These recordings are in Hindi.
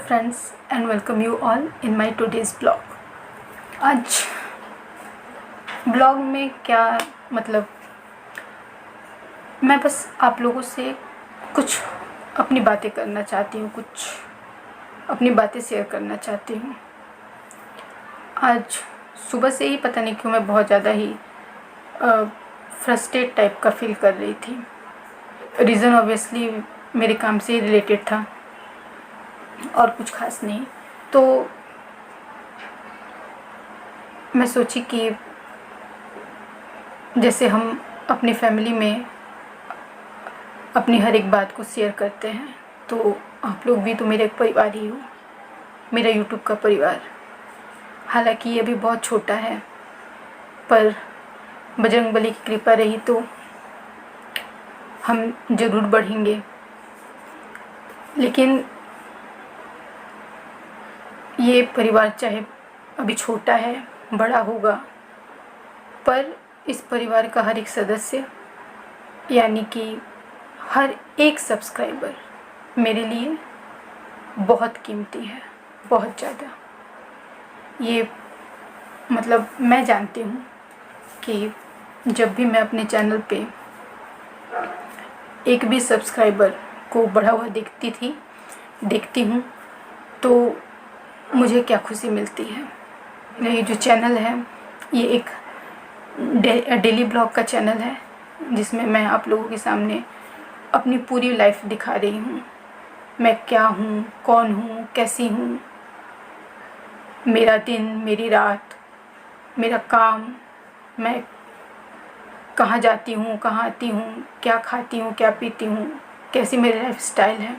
friends and welcome you all in my today's blog। आज ब्लॉग में क्या मतलब मैं बस आप लोगों से कुछ अपनी बातें करना चाहती हूँ, कुछ अपनी बातें शेयर करना चाहती हूँ। आज सुबह से ही पता नहीं क्यों मैं बहुत ज़्यादा ही फ्रस्ट्रेट टाइप का फील कर रही थी। रीज़न ऑब्वियसली मेरे काम से रिलेटेड था और कुछ खास नहीं। तो मैं सोची कि जैसे हम अपनी फैमिली में अपनी हर एक बात को शेयर करते हैं, तो आप लोग भी तो मेरे एक परिवार ही हो, मेरा यूट्यूब का परिवार। हालांकि ये भी बहुत छोटा है, पर बजरंगबली की कृपा रही तो हम ज़रूर बढ़ेंगे। लेकिन ये परिवार चाहे अभी छोटा है, बड़ा होगा, पर इस परिवार का हर एक सदस्य यानी कि हर एक सब्सक्राइबर मेरे लिए बहुत कीमती है, बहुत ज़्यादा। ये मतलब मैं जानती हूँ कि जब भी मैं अपने चैनल पे एक भी सब्सक्राइबर को बढ़ा हुआ देखती हूँ तो मुझे क्या खुशी मिलती है। ये जो चैनल है ये एक डेली ब्लॉग का चैनल है, जिसमें मैं आप लोगों के सामने अपनी पूरी लाइफ दिखा रही हूँ। मैं क्या हूँ, कौन हूँ, कैसी हूँ, मेरा दिन, मेरी रात, मेरा काम, मैं कहाँ जाती हूँ, कहाँ आती हूँ, क्या खाती हूँ, क्या पीती हूँ, कैसी मेरी लाइफ स्टाइल है,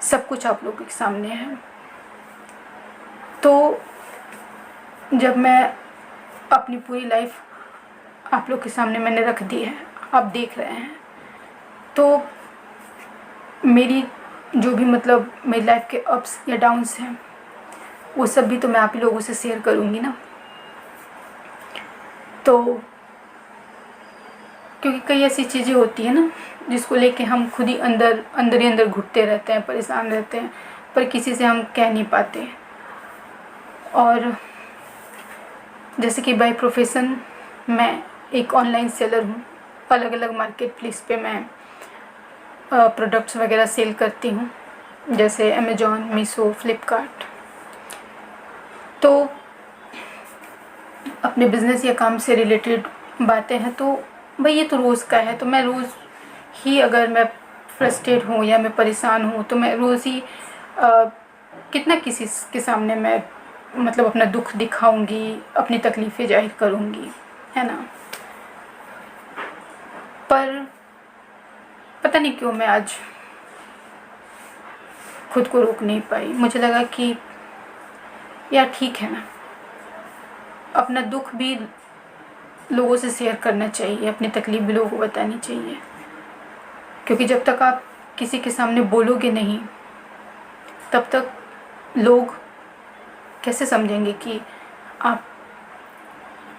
सब कुछ आप लोगों के सामने है। तो जब मैं अपनी पूरी लाइफ आप लोग के सामने मैंने रख दी है, आप देख रहे हैं, तो मेरी जो भी मतलब मेरी लाइफ के अप्स या डाउन्स हैं वो सब भी तो मैं आप ही लोगों से शेयर करूँगी ना। तो क्योंकि कई ऐसी चीज़ें होती हैं ना जिसको लेके हम खुद ही अंदर घुटते रहते हैं, परेशान रहते हैं, पर किसी से हम कह नहीं पाते। और जैसे कि बाय प्रोफेशन मैं एक ऑनलाइन सेलर हूँ, अलग अलग मार्केट प्लेस पे मैं प्रोडक्ट्स वगैरह सेल करती हूँ, जैसे अमेज़ॉन, मीशो, फ्लिपकार्ट। तो अपने बिज़नेस या काम से रिलेटेड बातें हैं, तो भाई ये तो रोज़ का है। तो मैं रोज़ ही अगर मैं फ्रस्ट्रेट हूँ या मैं परेशान हूँ तो मैं रोज़ ही कितना किसी के सामने मैं मतलब अपना दुख दिखाऊंगी, अपनी तकलीफ़ें जाहिर करूंगी, है ना। पर पता नहीं क्यों मैं आज खुद को रोक नहीं पाई। मुझे लगा कि यार ठीक है ना, अपना दुख भी लोगों से शेयर करना चाहिए, अपनी तकलीफ़ भी लोगों को बतानी चाहिए। क्योंकि जब तक आप किसी के सामने बोलोगे नहीं, तब तक लोग कैसे समझेंगे कि आप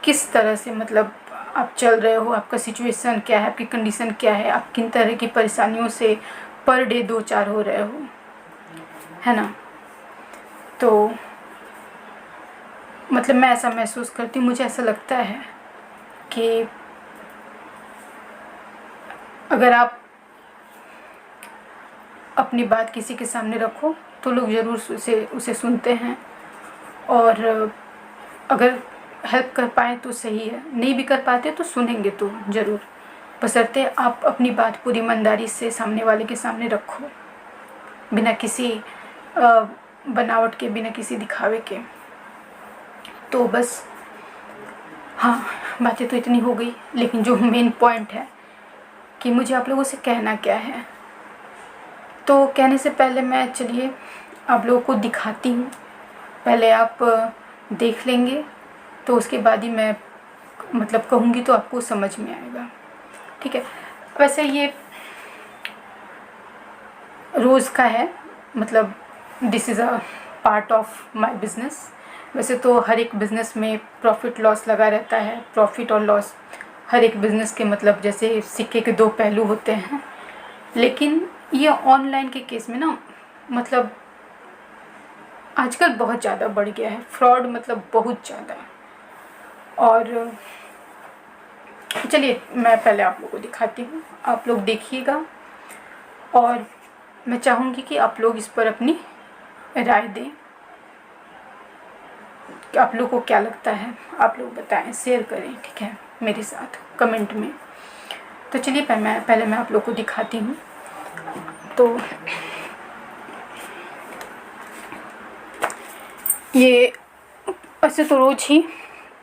किस तरह से मतलब आप चल रहे हो, आपका सिचुएशन क्या है, आपकी कंडीशन क्या है, आप किन तरह की परेशानियों से पर डे 2-4 हो रहे हो, है ना। तो मतलब मैं ऐसा महसूस करती हूँ, मुझे ऐसा लगता है कि अगर आप अपनी बात किसी के सामने रखो तो लोग ज़रूर उसे सुनते हैं, और अगर हेल्प कर पाए तो सही है, नहीं भी कर पाते तो सुनेंगे तो ज़रूर, बशर्ते आप अपनी बात पूरी ईमानदारी से सामने वाले के सामने रखो, बिना किसी बनावट के, बिना किसी दिखावे के। तो बस हाँ, बातें तो इतनी हो गई, लेकिन जो मेन पॉइंट है कि मुझे आप लोगों से कहना क्या है, तो कहने से पहले मैं चलिए आप लोगों को दिखाती हूँ। पहले आप देख लेंगे तो उसके बाद ही मैं मतलब कहूँगी तो आपको समझ में आएगा, ठीक है। वैसे ये रोज़ का है, मतलब this is a part of my business. वैसे तो हर एक बिज़नेस में प्रॉफिट लॉस लगा रहता है, प्रॉफिट और लॉस हर एक बिज़नेस के मतलब जैसे सिक्के के 2 पहलू होते हैं। लेकिन ये ऑनलाइन के केस में ना मतलब आजकल बहुत ज़्यादा बढ़ गया है फ्रॉड, मतलब बहुत ज़्यादा। और चलिए मैं पहले आप लोगों को दिखाती हूँ, आप लोग देखिएगा और मैं चाहूँगी कि आप लोग इस पर अपनी राय दें कि आप लोग को क्या लगता है, आप लोग बताएं, शेयर करें, ठीक है, मेरे साथ कमेंट में। तो चलिए पहले मैं आप लोग को दिखाती हूँ। तो ये ऐसे तो रोज़ ही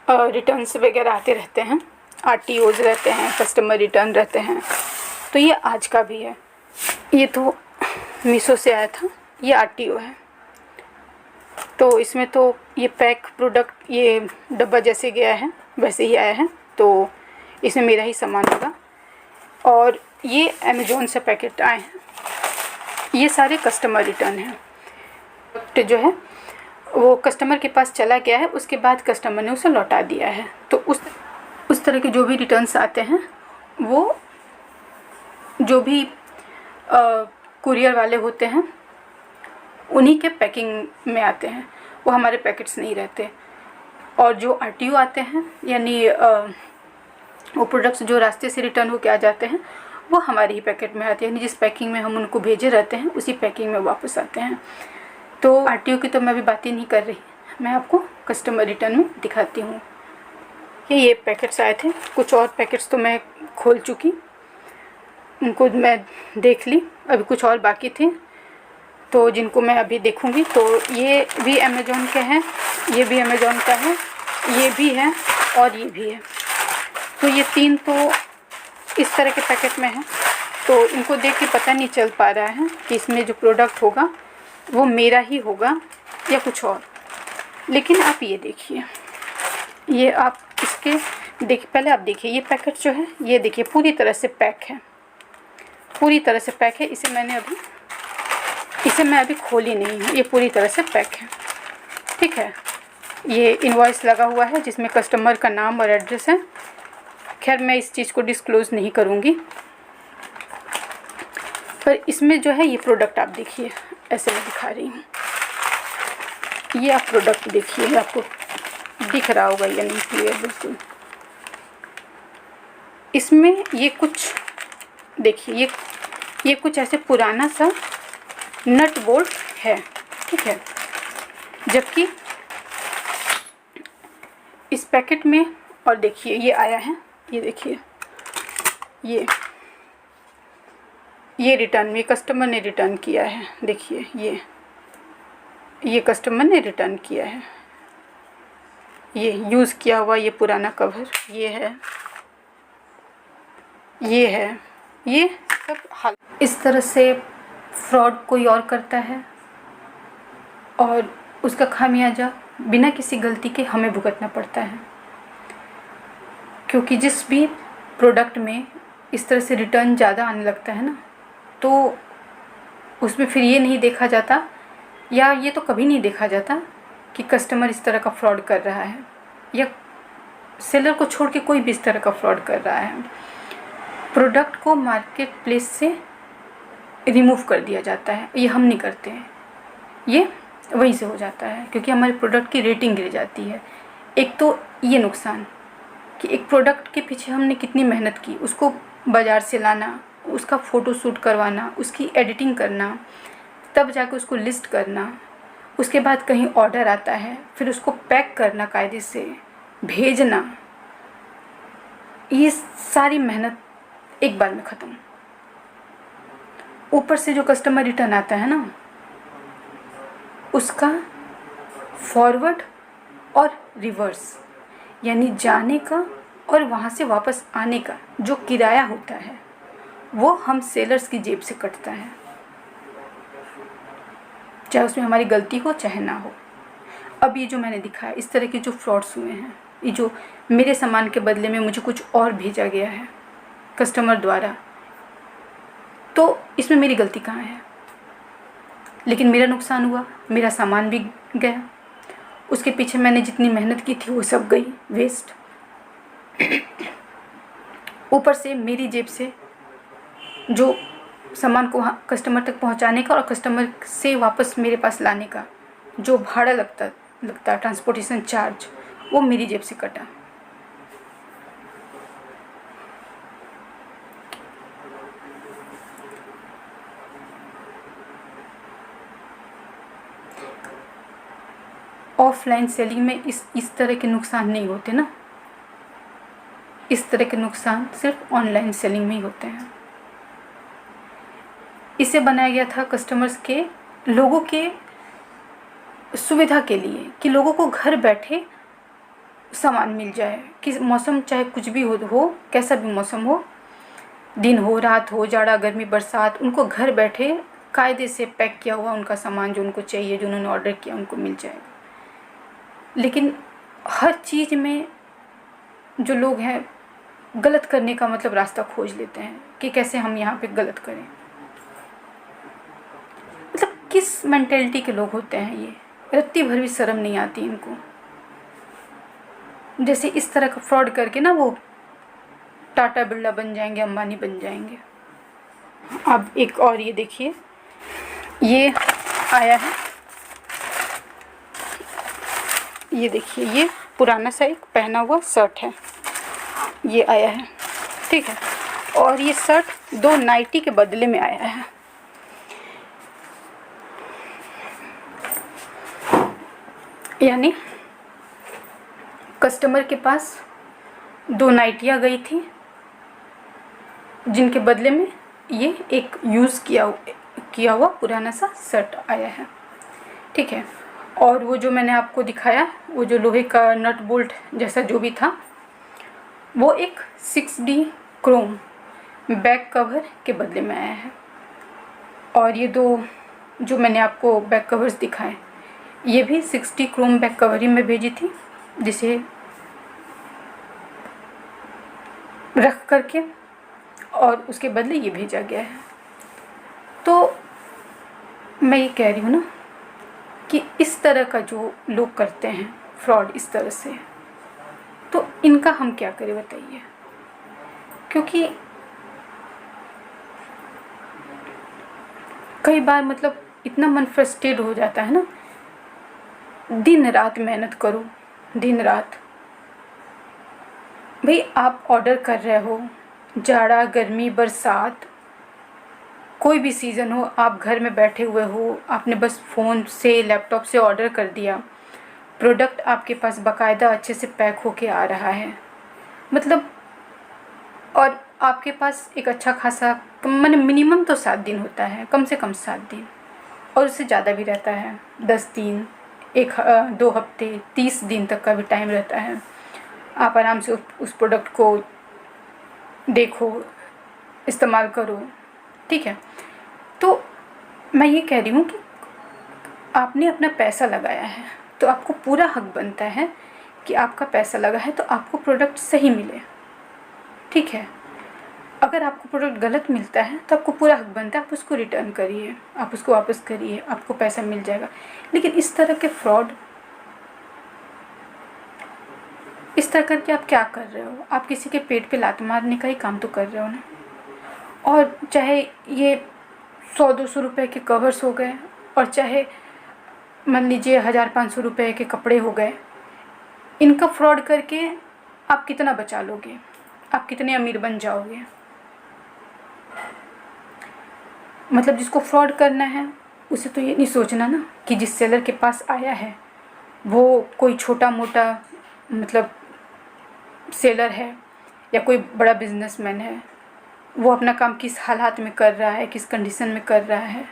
रिटर्न्स वगैरह आते रहते हैं, RTOs रहते हैं, कस्टमर रिटर्न रहते हैं। तो ये आज का भी है, ये तो मीशो से आया था, ये RTO है। तो इसमें तो ये पैक प्रोडक्ट, ये डब्बा जैसे गया है वैसे ही आया है, तो इसमें मेरा ही सामान होगा। और ये अमेज़ॉन से पैकेट आए हैं, ये सारे कस्टमर रिटर्न हैं। तो जो है वो कस्टमर के पास चला गया है, उसके बाद कस्टमर ने उसे लौटा दिया है। तो उस तरह के जो भी रिटर्न्स आते हैं वो जो भी कुरियर वाले होते हैं उन्हीं के पैकिंग में आते हैं, वो हमारे पैकेट्स नहीं रहते। और जो RTO आते हैं, यानी वो प्रोडक्ट्स जो रास्ते से रिटर्न होके आ जाते हैं, वो हमारे ही पैकेट में आते हैं, यानी जिस पैकिंग में हम उनको भेजे रहते हैं उसी पैकिंग में वापस आते हैं। तो RTO की तो मैं अभी बात ही नहीं कर रही, मैं आपको कस्टमर रिटर्न में दिखाती हूँ। ये पैकेट्स आए थे, कुछ और पैकेट्स तो मैं खोल चुकी, उनको मैं देख ली, अभी कुछ और बाकी थे तो जिनको मैं अभी देखूँगी। तो ये भी अमेज़ॉन के हैं, ये भी अमेज़ॉन का है, ये भी है और ये भी है। तो ये 3 तो इस तरह के पैकेट में हैं। तो इनको देख के पता नहीं चल पा रहा है कि इसमें जो प्रोडक्ट होगा वो मेरा ही होगा या कुछ और। लेकिन आप ये देखिए, ये आप इसके देखिए, पहले आप देखिए ये पैकेट जो है, ये देखिए पूरी तरह से पैक है, पूरी तरह से पैक है। इसे मैं अभी खोली नहीं हूँ, ये पूरी तरह से पैक है, ठीक है। ये इनवॉइस लगा हुआ है जिसमें कस्टमर का नाम और एड्रेस है। खैर मैं इस चीज़ को डिस्क्लोज़ नहीं करूँगी, पर इसमें जो है ये प्रोडक्ट आप देखिए, ऐसे मैं दिखा रही हूँ, ये आप प्रोडक्ट देखिए, आपको दिख रहा होगा या नहीं क्लियर बिल्कुल। इसमें ये कुछ देखिए, ये कुछ ऐसे पुराना सा नट बोल्ट है, ठीक है। जबकि इस पैकेट में, और देखिए ये आया है, ये देखिए ये रिटर्न में कस्टमर ने रिटर्न किया है। देखिए ये कस्टमर ने रिटर्न किया है, ये यूज़ किया हुआ ये पुराना कवर ये है, ये सब हाल। इस तरह से फ्रॉड कोई और करता है और उसका खामियाजा बिना किसी गलती के हमें भुगतना पड़ता है। क्योंकि जिस भी प्रोडक्ट में इस तरह से रिटर्न ज़्यादा आने लगता है ना, तो उसमें फिर ये नहीं देखा जाता, या ये तो कभी नहीं देखा जाता कि कस्टमर इस तरह का फ्रॉड कर रहा है या सेलर को छोड़ के कोई भी इस तरह का फ्रॉड कर रहा है। प्रोडक्ट को मार्केट प्लेस से रिमूव कर दिया जाता है, ये हम नहीं करते हैं, ये वहीं से हो जाता है क्योंकि हमारे प्रोडक्ट की रेटिंग गिर जाती है। एक तो ये नुकसान कि एक प्रोडक्ट के पीछे हमने कितनी मेहनत की, उसको बाज़ार से लाना, उसका फ़ोटो शूट करवाना, उसकी एडिटिंग करना, तब जाकर उसको लिस्ट करना, उसके बाद कहीं ऑर्डर आता है, फिर उसको पैक करना, कायदे से भेजना, ये सारी मेहनत एक बार में ख़त्म। ऊपर से जो कस्टमर रिटर्न आता है ना, उसका फॉरवर्ड और रिवर्स, यानी जाने का और वहाँ से वापस आने का जो किराया होता है वो हम सेलर्स की जेब से कटता है, चाहे उसमें हमारी गलती हो चाहे ना हो। अब ये जो मैंने दिखाया, इस तरह के जो फ्रॉड्स हुए हैं, ये जो मेरे सामान के बदले में मुझे कुछ और भेजा गया है कस्टमर द्वारा, तो इसमें मेरी गलती कहाँ है? लेकिन मेरा नुकसान हुआ, मेरा सामान भी गया, उसके पीछे मैंने जितनी मेहनत की थी वो सब गई वेस्ट। ऊपर से मेरी जेब से जो सामान को कस्टमर तक पहुंचाने का और कस्टमर से वापस मेरे पास लाने का जो भाड़ा लगता ट्रांसपोर्टेशन चार्ज, वो मेरी जेब से कटा। ऑफलाइन सेलिंग में इस तरह के नुकसान नहीं होते ना, इस तरह के नुकसान सिर्फ ऑनलाइन सेलिंग में ही होते हैं। इसे बनाया गया था कस्टमर्स के, लोगों के सुविधा के लिए, कि लोगों को घर बैठे सामान मिल जाए, कि मौसम चाहे कुछ भी हो कैसा भी मौसम हो, दिन हो रात हो, जाड़ा गर्मी बरसात, उनको घर बैठे कायदे से पैक किया हुआ उनका सामान जो उनको चाहिए, जो उन्होंने ऑर्डर किया, उनको मिल जाएगा। लेकिन हर चीज़ में जो लोग हैं गलत करने का मतलब रास्ता खोज लेते हैं कि कैसे हम यहाँ पे गलत करें। मतलब किस मेंटेलिटी के लोग होते हैं ये, रत्ती भर भी शर्म नहीं आती इनको। जैसे इस तरह का फ्रॉड करके ना वो टाटा बिरला बन जाएंगे, अंबानी बन जाएंगे। अब एक और ये देखिए, ये आया है, ये देखिए, ये पुराना सा एक पहना हुआ शर्ट है, ये आया है, ठीक है। और ये शर्ट 2 नाइटी के बदले में आया है। यानी कस्टमर के पास 2 नाइटियाँ गई थी, जिनके बदले में ये एक यूज़ किया हुआ पुराना सा शर्ट आया है, ठीक है। और वो जो मैंने आपको दिखाया, वो जो लोहे का नट बोल्ट जैसा जो भी था, वो एक 6D क्रोम बैक कवर के बदले में आया है। और ये 2 जो मैंने आपको बैक कवर्स दिखाए, ये भी 6D क्रोम बैक कवर ही मैं भेजी थी, जिसे रख करके और उसके बदले ये भेजा गया है। तो मैं ये कह रही हूँ ना कि इस तरह का जो लोग करते हैं फ्रॉड इस तरह से, तो इनका हम क्या करें बताइए। क्योंकि कई बार मतलब इतना मन फ्रस्ट्रेट हो जाता है ना, दिन रात मेहनत करो, दिन रात। भाई आप ऑर्डर कर रहे हो, जाड़ा गर्मी बरसात कोई भी सीज़न हो, आप घर में बैठे हुए हो, आपने बस फ़ोन से लैपटॉप से ऑर्डर कर दिया, प्रोडक्ट आपके पास बाकायदा अच्छे से पैक होके आ रहा है, मतलब, और आपके पास एक अच्छा खासा मैंने मिनिमम तो 7 दिन होता है, कम से कम 7 दिन, और उससे ज़्यादा भी रहता है, 10 दिन, 2 हफ्ते, 30 दिन तक का भी टाइम रहता है। आप आराम से उस प्रोडक्ट को देखो, इस्तेमाल करो, ठीक है। तो मैं ये कह रही हूँ कि आपने अपना पैसा लगाया है, तो आपको पूरा हक बनता है कि आपका पैसा लगा है तो आपको प्रोडक्ट सही मिले, ठीक है। अगर आपको प्रोडक्ट गलत मिलता है तो आपको पूरा हक बनता है, आप उसको रिटर्न करिए, आप उसको वापस करिए, आपको पैसा मिल जाएगा। लेकिन इस तरह के फ्रॉड, इस तरह करके आप क्या कर रहे हो, आप किसी के पेट पे लात मारने का ही काम तो कर रहे हो ना। और चाहे ये 100-200 रुपए के कवर्स हो गए, और चाहे मान लीजिए 1000-500 रुपए के कपड़े हो गए, इनका फ्रॉड करके आप कितना बचा लोगे, आप कितने अमीर बन जाओगे। मतलब जिसको फ्रॉड करना है उसे तो ये नहीं सोचना ना कि जिस सेलर के पास आया है वो कोई छोटा मोटा मतलब सेलर है या कोई बड़ा बिजनेसमैन है, वो अपना काम किस हालात में कर रहा है, किस कंडीशन में कर रहा है,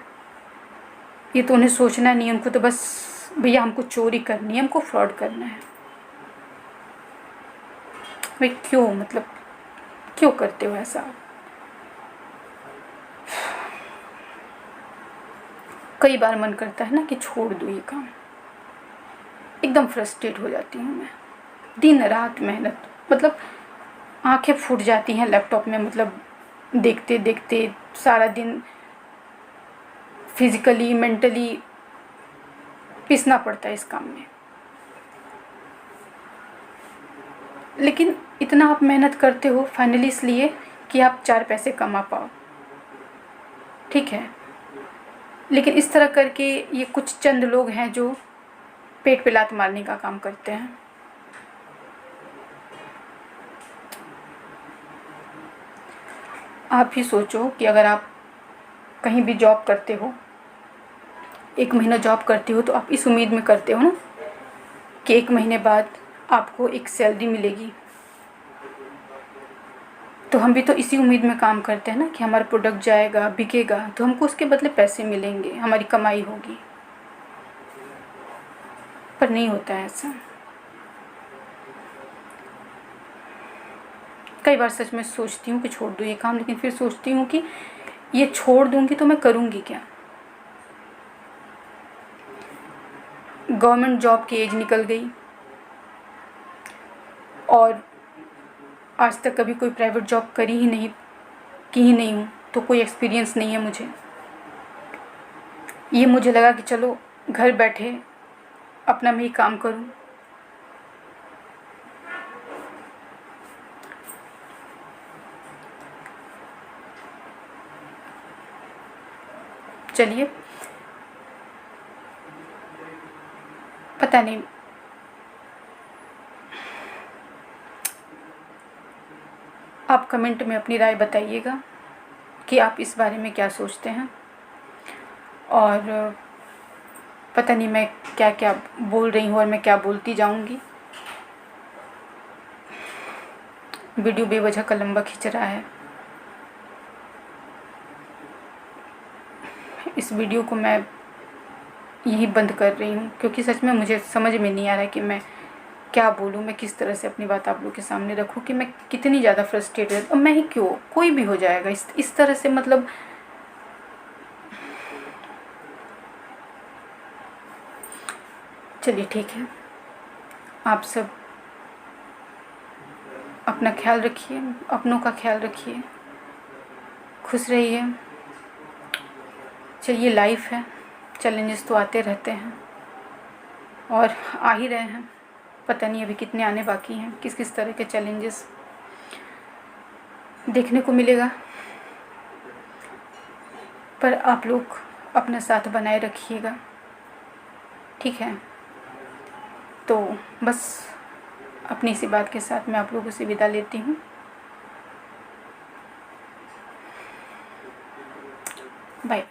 ये तो उन्हें सोचना नहीं है। उनको तो बस भैया हमको चोरी करनी है, हमको फ्रॉड करना है। भाई क्यों, मतलब क्यों करते हो ऐसा। कई बार मन करता है ना कि छोड़ दूँ ये काम, एकदम फ्रस्ट्रेट हो जाती हूँ मैं, दिन रात मेहनत, मतलब आंखें फूट जाती हैं लैपटॉप में, मतलब देखते देखते सारा दिन फिज़िकली मेंटली पिसना पड़ता है इस काम में। लेकिन इतना आप मेहनत करते हो फाइनली इसलिए कि आप 4 पैसे कमा पाओ, ठीक है। लेकिन इस तरह करके ये कुछ चंद लोग हैं जो पेट पे लात मारने का काम करते हैं। आप ही सोचो कि अगर आप कहीं भी जॉब करते हो, 1 महीना जॉब करते हो, तो आप इस उम्मीद में करते हो ना कि 1 महीने बाद आपको एक सैलरी मिलेगी। तो हम भी तो इसी उम्मीद में काम करते हैं ना कि हमारा प्रोडक्ट जाएगा, बिकेगा, तो हमको उसके बदले पैसे मिलेंगे, हमारी कमाई होगी। पर नहीं होता है ऐसा। कई बार सच में सोचती हूँ कि छोड़ दूँ ये काम, लेकिन फिर सोचती हूँ कि ये छोड़ दूँगी तो मैं करूँगी क्या। गवर्नमेंट जॉब की एज निकल गई और आज तक कभी कोई प्राइवेट जॉब की ही नहीं हूँ, तो कोई एक्सपीरियंस नहीं है मुझे। ये मुझे लगा कि चलो घर बैठे अपना मैं ही काम करूँ। चलिए, पता नहीं, आप कमेंट में अपनी राय बताइएगा कि आप इस बारे में क्या सोचते हैं। और पता नहीं मैं क्या क्या बोल रही हूँ और मैं क्या बोलती जाऊँगी। वीडियो बेवजह का लंबा खिंच रहा है। इस वीडियो को मैं यही बंद कर रही हूँ, क्योंकि सच में मुझे समझ में नहीं आ रहा है कि मैं क्या बोलूँ, मैं किस तरह से अपनी बात आप लोगों के सामने रखूँ, कि मैं कितनी ज़्यादा फ्रस्ट्रेटेड। और मैं ही क्यों, कोई भी हो जाएगा इस तरह से, मतलब चलिए ठीक है। आप सब अपना ख्याल रखिए, अपनों का ख्याल रखिए, खुश रहिए। चलिए, लाइफ है, चैलेंजेस तो आते रहते हैं और आ ही रहे हैं। पता नहीं अभी कितने आने बाकी हैं, किस किस तरह के चैलेंजेस देखने को मिलेगा। पर आप लोग अपना साथ बनाए रखिएगा, ठीक है। तो बस अपनी इसी बात के साथ मैं आप लोगों से विदा लेती हूँ।